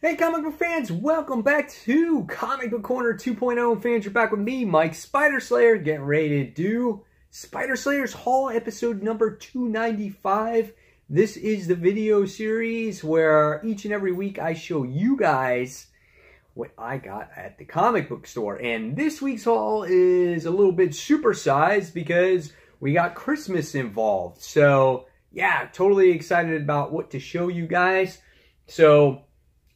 Hey comic book fans, welcome back to Comic Book Corner 2.0. Fans, you're back with me, Mike Spider Slayer, getting ready to do Spider Slayer's Haul episode number 295. This is the video series where each and every week I show you guys what I got at the comic book store. And this week's haul is a little bit supersized because we got Christmas involved. So yeah, totally excited about what to show you guys. So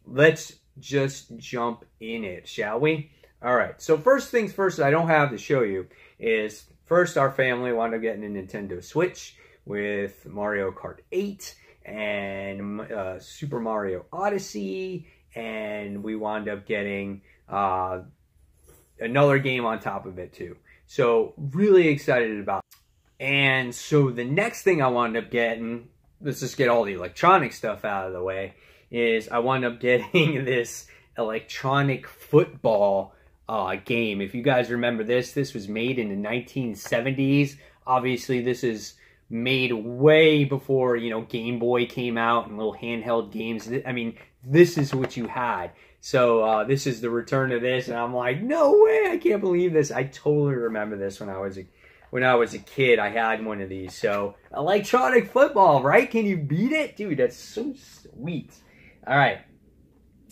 let's just jump in it, shall we? All right, so first things first I don't have to show you is first our family wound up getting a Nintendo Switch with Mario Kart 8 and Super Mario Odyssey, and we wound up getting another game on top of it too. So really excited about it. And so the next thing I wound up getting, let's just get all the electronic stuff out of the way, is I wound up getting this electronic football game. If you guys remember this was made in the 1970s. Obviously, this is made way before, you know, Game Boy came out and little handheld games. I mean, this is what you had. So this is the return of this, and I'm like, no way, I can't believe this. I totally remember this when I was a kid. I had one of these. So electronic football, right? Can you beat it? Dude, that's so sweet. All right,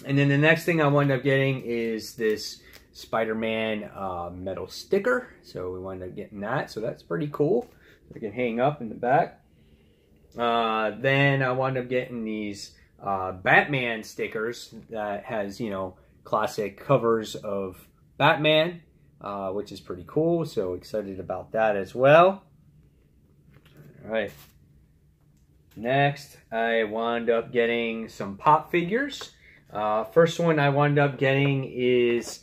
and then the next thing I wound up getting is this Spider-Man metal sticker. So we wound up getting that. So that's pretty cool. We can hang up in the back. Then I wound up getting these Batman stickers that has, you know, classic covers of Batman, which is pretty cool. So excited about that as well. All right. Next, I wound up getting some pop figures. First one I wound up getting is,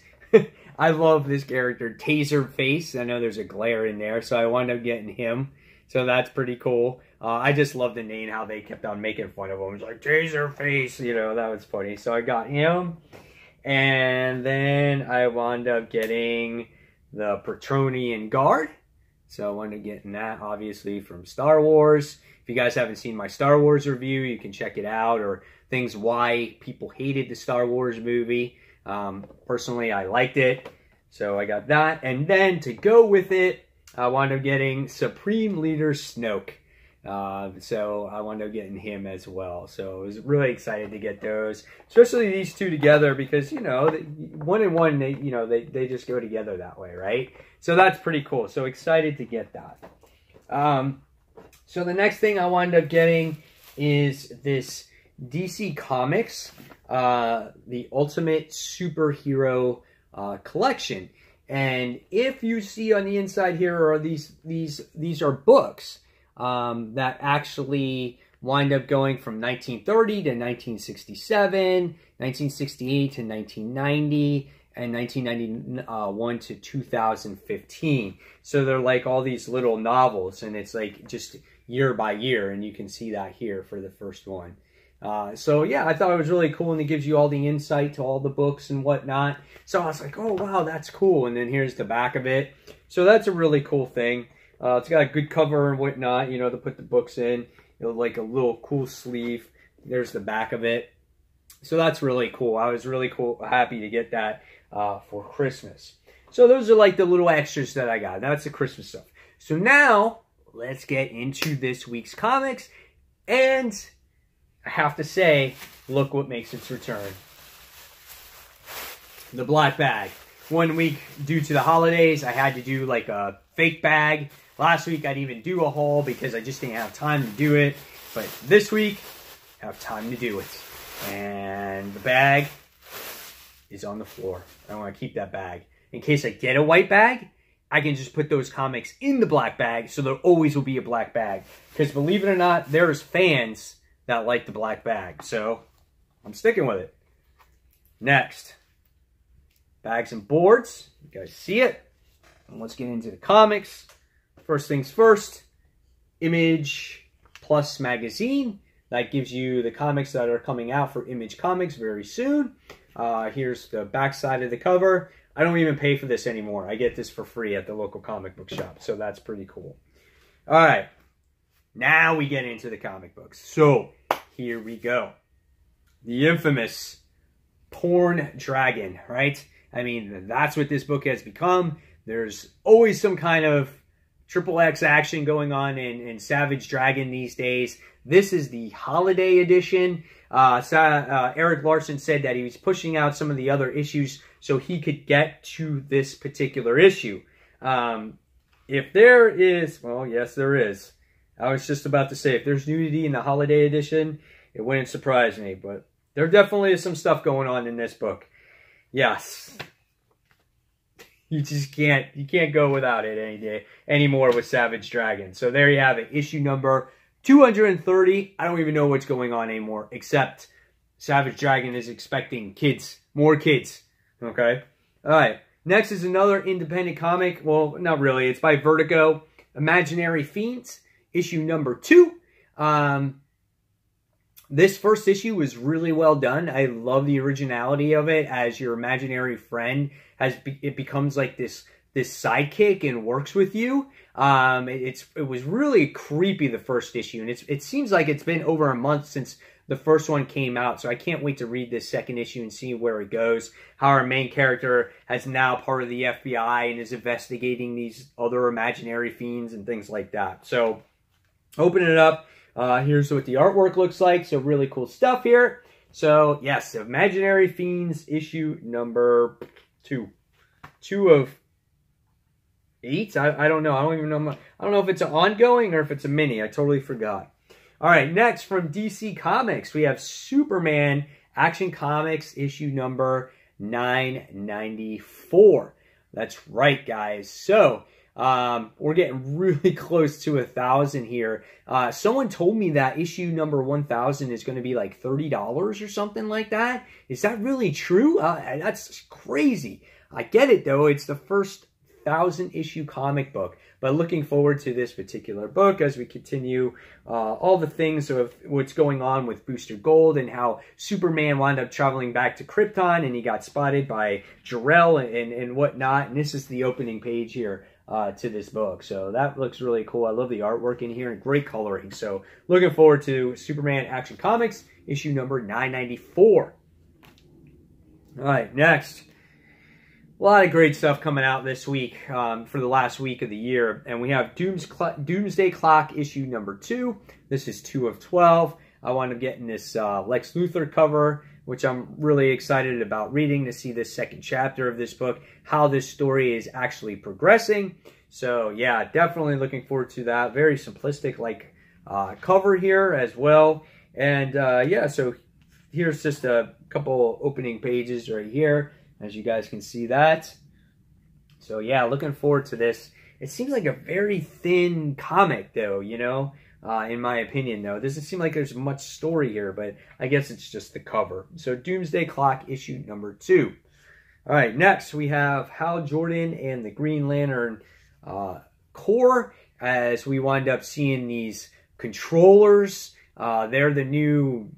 I love this character, Taserface. I know there's a glare in there, so I wound up getting him. So that's pretty cool. I just love the name, how they kept on making fun of him. It's like, Taserface, you know, that was funny. So I got him. And then I wound up getting the Praetorian Guard. So I wound up getting that, obviously, from Star Wars. If you guys haven't seen my Star Wars review, you can check it out, or things why people hated the Star Wars movie. Personally, I liked it, so I got that. And then to go with it, I wound up getting Supreme Leader Snoke. So I wound up getting him as well. So I was really excited to get those, especially these two together, because, you know, one and one, they just go together that way, right? So that's pretty cool. So excited to get that. So the next thing I wound up getting is this DC Comics, the Ultimate Superhero Collection. And if you see on the inside here are these are books that actually wind up going from 1930 to 1967, 1968 to 1990, and 1991 to 2015. So they're like all these little novels, and it's like just year by year, and you can see that here for the first one. So yeah, I thought it was really cool, and it gives you all the insight to all the books and whatnot. So I was like, oh wow, that's cool. And then here's the back of it. So that's a really cool thing. It's got a good cover and whatnot, you know, to put the books in. You know, like a little cool sleeve. There's the back of it. So that's really cool. I was really happy to get that for Christmas. So those are like the little extras that I got. That's the Christmas stuff. So now let's get into this week's comics. And I have to say, look what makes its return. The black bag. 1 week due to the holidays, I had to do like a fake bag. Last week, I didn't even do a haul because I just didn't have time to do it. But this week, I have time to do it. And the bag is on the floor. I want to keep that bag. In case I get a white bag, I can just put those comics in the black bag, so there always will be a black bag. Because believe it or not, there's fans that like the black bag. So I'm sticking with it. Next, bags and boards. You guys see it? And let's get into the comics. First things first, Image Plus magazine. That gives you the comics that are coming out for Image Comics very soon. Here's the back side of the cover. I don't even pay for this anymore. I get this for free at the local comic book shop. So that's pretty cool. All right. Now we get into the comic books. So here we go. The infamous porn dragon, right? I mean, that's what this book has become. There's always some kind of XXX action going on in Savage Dragon these days. This is the holiday edition. Erik Larsen said that he was pushing out some of the other issues so he could get to this particular issue. If there is, well, yes, there is. I was just about to say, if there's nudity in the holiday edition, it wouldn't surprise me. But there definitely is some stuff going on in this book. Yes. You can't go without it any day anymore with Savage Dragon. So there you have it, issue number 230. I don't even know what's going on anymore, except Savage Dragon is expecting kids, more kids. Okay? All right. Next is another independent comic. Well, not really. It's by Vertigo. Imaginary Fiends, issue number 2. This first issue was really well done. I love the originality of it as your imaginary friend it becomes like this sidekick and works with you. It was really creepy, the first issue, and it seems like it's been over a month since the first one came out, so I can't wait to read this second issue and see where it goes. How our main character is now part of the FBI and is investigating these other imaginary fiends and things like that. So, open it up. Here's what the artwork looks like. So, really cool stuff here. So, yes, Imaginary Fiends issue number 2. 2 of 8? I don't know. I don't even know. I don't know if it's an ongoing or if it's a mini. I totally forgot. All right, next from DC Comics, we have Superman Action Comics issue number 994. That's right, guys. So, we're getting really close to 1,000 here. Someone told me that issue number 1,000 is going to be like $30 or something like that. Is that really true? That's crazy. I get it, though. It's the first 1,000-issue comic book. But looking forward to this particular book as we continue all the things of what's going on with Booster Gold and how Superman wound up traveling back to Krypton and he got spotted by Jor-El and whatnot. And this is the opening page here to this book. So that looks really cool. I love the artwork in here and great coloring. So looking forward to Superman Action Comics issue number 994. All right, next. A lot of great stuff coming out this week for the last week of the year. And we have Doomsday Clock issue number 2. This is 2 of 12. I want to get in this Lex Luthor cover, which I'm really excited about reading to see this second chapter of this book, how this story is actually progressing. So yeah, definitely looking forward to that. Very simplistic like cover here as well. And yeah, so here's just a couple opening pages right here, as you guys can see that. So yeah, looking forward to this. It seems like a very thin comic though, you know, in my opinion though. It doesn't seem like there's much story here, but I guess it's just the cover. So Doomsday Clock issue number 2. All right, next we have Hal Jordan and the Green Lantern Corps, as we wind up seeing these controllers. They're the new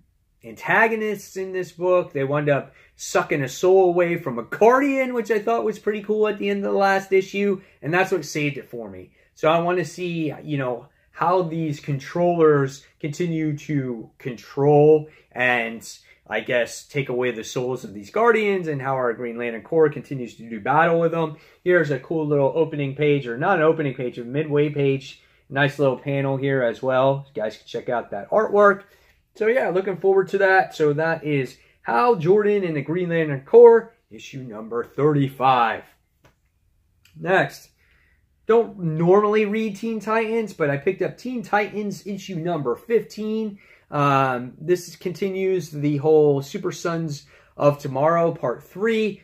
antagonists in this book. They wind up sucking a soul away from a Guardian, which I thought was pretty cool at the end of the last issue, and that's what saved it for me. So I want to see, you know, how these controllers continue to control and, I guess, take away the souls of these Guardians, and how our Green Lantern Corps continues to do battle with them. Here's a cool little opening page, or not an opening page, a midway page. Nice little panel here as well. You guys can check out that artwork. So yeah, looking forward to that. So that is Hal Jordan and the Green Lantern Corps, issue number 35. Next, don't normally read Teen Titans, but I picked up Teen Titans issue number 15. This continues the whole Super Sons of Tomorrow part 3.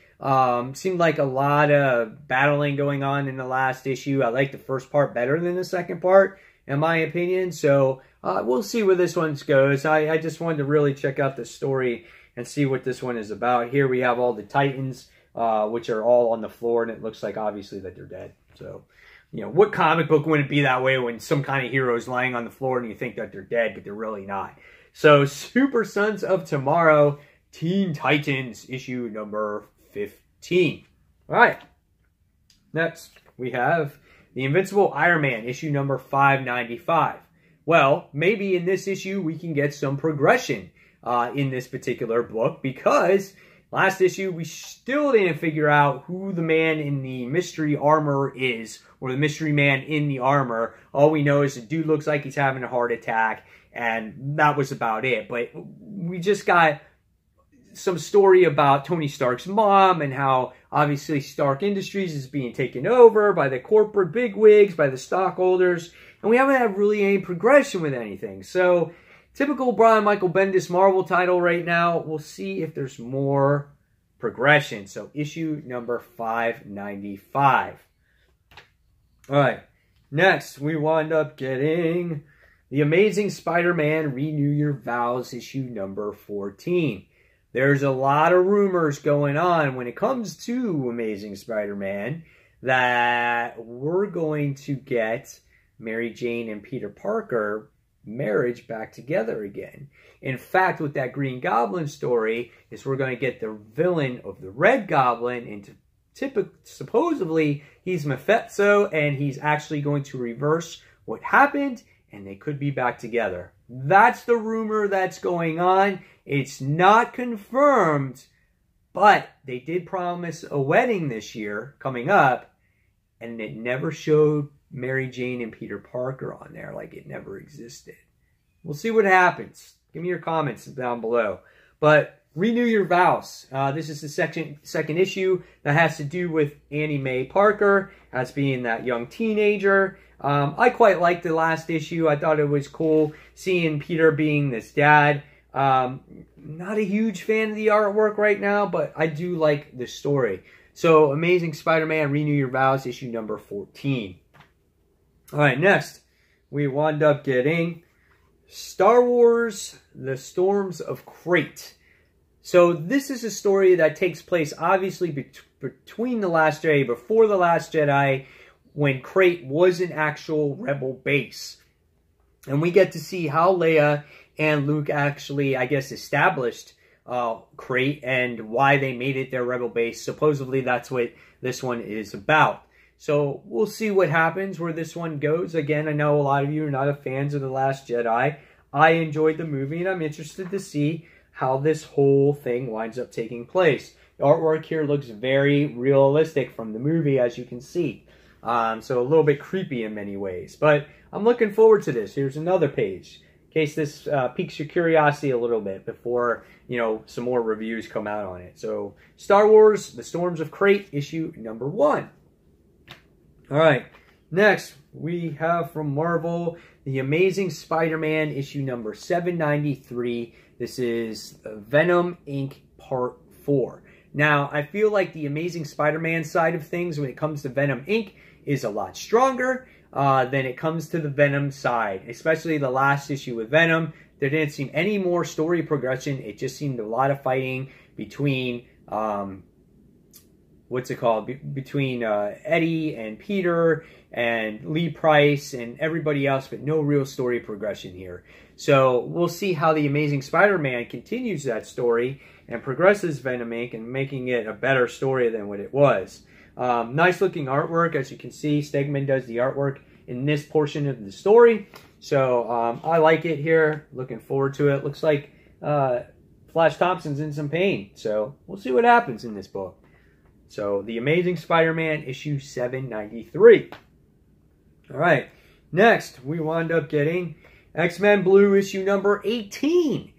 Seemed like a lot of battling going on in the last issue. I like the first part better than the second part, in my opinion. So we'll see where this one goes. I just wanted to really check out the story and see what this one is about. Here we have all the Titans, which are all on the floor, and it looks like obviously that they're dead. So, you know, what comic book wouldn't be that way when some kind of hero is lying on the floor and you think that they're dead, but they're really not? So, Super Sons of Tomorrow, Teen Titans, issue number 15. All right. Next, we have The Invincible Iron Man, issue number 595. Well, maybe in this issue we can get some progression in this particular book, because Last issue, we still didn't figure out who the man in the mystery armor is, or the mystery man in the armor. All we know is the dude looks like he's having a heart attack, and that was about it. But we just got some story about Tony Stark's mom and how obviously Stark Industries is being taken over by the corporate bigwigs, by the stockholders, and we haven't had really any progression with anything. So, typical Brian Michael Bendis Marvel title right now. We'll see if there's more progression. So, issue number 595. All right, next we wind up getting The Amazing Spider-Man Renew Your Vows, issue number 14. There's a lot of rumors going on when it comes to Amazing Spider-Man that we're going to get Mary Jane and Peter Parker marriage back together again. In fact, with that Green Goblin story is we're going to get the villain of the Red Goblin into supposedly he's Mephisto, and he's actually going to reverse what happened, and they could be back together. That's the rumor that's going on. It's not confirmed, but they did promise a wedding this year coming up, and it never showed Mary Jane and Peter Parker on there, like it never existed. We'll see what happens. Give me your comments down below. But Renew Your Vows. This is the second issue that has to do with Annie Mae Parker as being that young teenager. I quite liked the last issue. I thought it was cool seeing Peter being this dad. Not a huge fan of the artwork right now, but I do like the story. So, Amazing Spider-Man Renew Your Vows, issue number 14. Alright, next, we wound up getting Star Wars The Storms of Krayt. So, this is a story that takes place, obviously, between The Last Jedi, before The Last Jedi, when Krayt was an actual rebel base. And we get to see how Leia and Luke actually, I guess, established Krayt and why they made it their rebel base. Supposedly, that's what this one is about. So, we'll see what happens, where this one goes. Again, I know a lot of you are not fans of The Last Jedi. I enjoyed the movie, and I'm interested to see how this whole thing winds up taking place. The artwork here looks very realistic from the movie, as you can see. So, a little bit creepy in many ways. But I'm looking forward to this. Here's another page, in case this piques your curiosity a little bit before, some more reviews come out on it. So, Star Wars, The Storms of Krayt, issue number 1. All right, next we have from Marvel, The Amazing Spider-Man, issue number 793. This is Venom Inc. Part 4. Now, I feel like the Amazing Spider-Man side of things when it comes to Venom Inc. is a lot stronger than it comes to the Venom side, especially the last issue with Venom. There didn't seem any more story progression. It just seemed a lot of fighting between between Eddie and Peter and Lee Price and everybody else, but no real story progression here. So we'll see how the Amazing Spider-Man continues that story and progresses Venom Inc. and making it a better story than what it was. Nice looking artwork, as you can see. Stegman does the artwork in this portion of the story. So I like it here. Looking forward to it. Looks like Flash Thompson's in some pain. So we'll see what happens in this book. So, The Amazing Spider-Man, issue 793. Alright, next, we wound up getting X-Men Blue, issue number 18.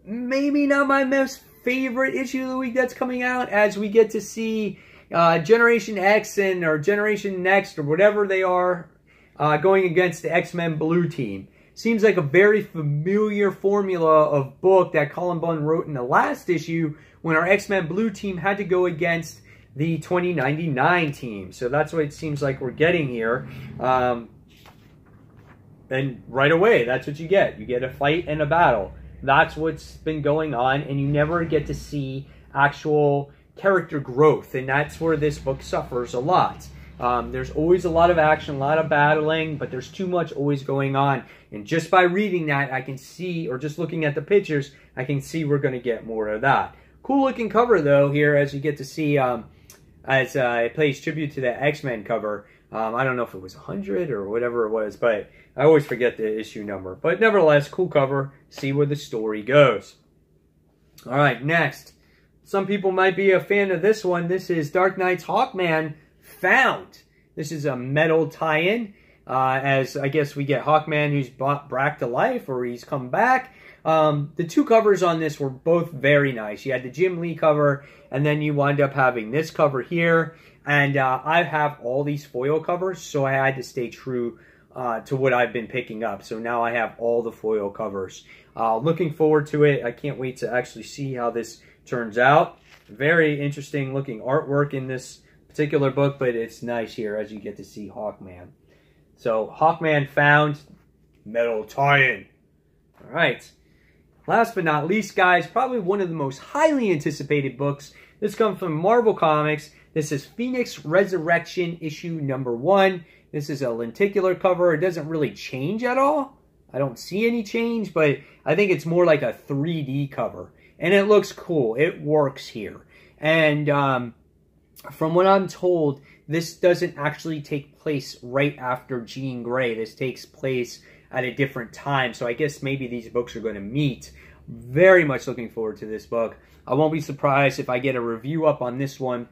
Maybe not my most favorite issue of the week that's coming out, as we get to see Generation X or Generation Next, or whatever they are, going against the X-Men Blue team. Seems like a very familiar formula of book that Cullen Bunn wrote in the last issue, when our X-Men Blue team had to go against the 2099 team. So that's what it seems like we're getting here. And right away, that's what you get. You get a fight and a battle. That's what's been going on, and you never get to see actual character growth, and that's where this book suffers a lot. There's always a lot of action, a lot of battling, but there's too much always going on. And just by reading that, I can see, or just looking at the pictures, I can see we're going to get more of that. Cool looking cover, though, here, as you get to see, as it plays tribute to the X-Men cover. I don't know if it was 100 or whatever it was, but I always forget the issue number. But nevertheless, cool cover. See where the story goes. All right, next, some people might be a fan of this one. This is Dark Knight's Hawkman Found. This is a metal tie-in, as I guess we get Hawkman who's brought back to life, or he's come back. The two covers on this were both very nice. You had the Jim Lee cover, and then you wind up having this cover here. And I have all these foil covers, so I had to stay true to what I've been picking up. So now I have all the foil covers. Looking forward to it. I can't wait to actually see how this turns out. Very interesting looking artwork in this particular book, but it's nice here as you get to see Hawkman. So Hawkman Found, metal tie-in. All right. Last but not least, guys, probably one of the most highly anticipated books. This comes from Marvel Comics. This is Phoenix Resurrection issue number 1. This is a lenticular cover. It doesn't really change at all. I don't see any change, but I think it's more like a 3D cover. And it looks cool. It works here. And from what I'm told, this doesn't actually take place right after Jean Grey. This takes place at a different time. So I guess maybe these books are going to meet. Very much looking forward to this book. I won't be surprised if I get a review up on this one.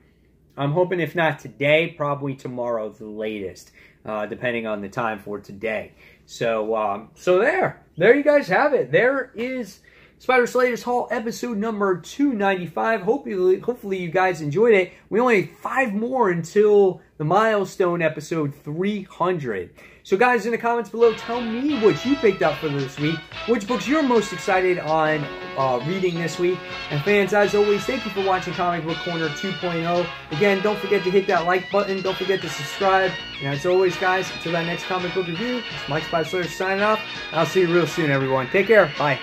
I'm hoping if not today, probably tomorrow the latest, depending on the time for today. So, there you guys have it. There is Spider Slayers Haul episode number 295. Hopefully you guys enjoyed it. We only have 5 more until the milestone episode 300. So guys, in the comments below, tell me what you picked up for this week, which books you're most excited on reading this week. And fans, as always, thank you for watching Comic Book Corner 2.0. Again, don't forget to hit that like button. Don't forget to subscribe. And as always, guys, until that next comic book review, it's Mike Spider Slayer signing off. I'll see you real soon, everyone. Take care. Bye.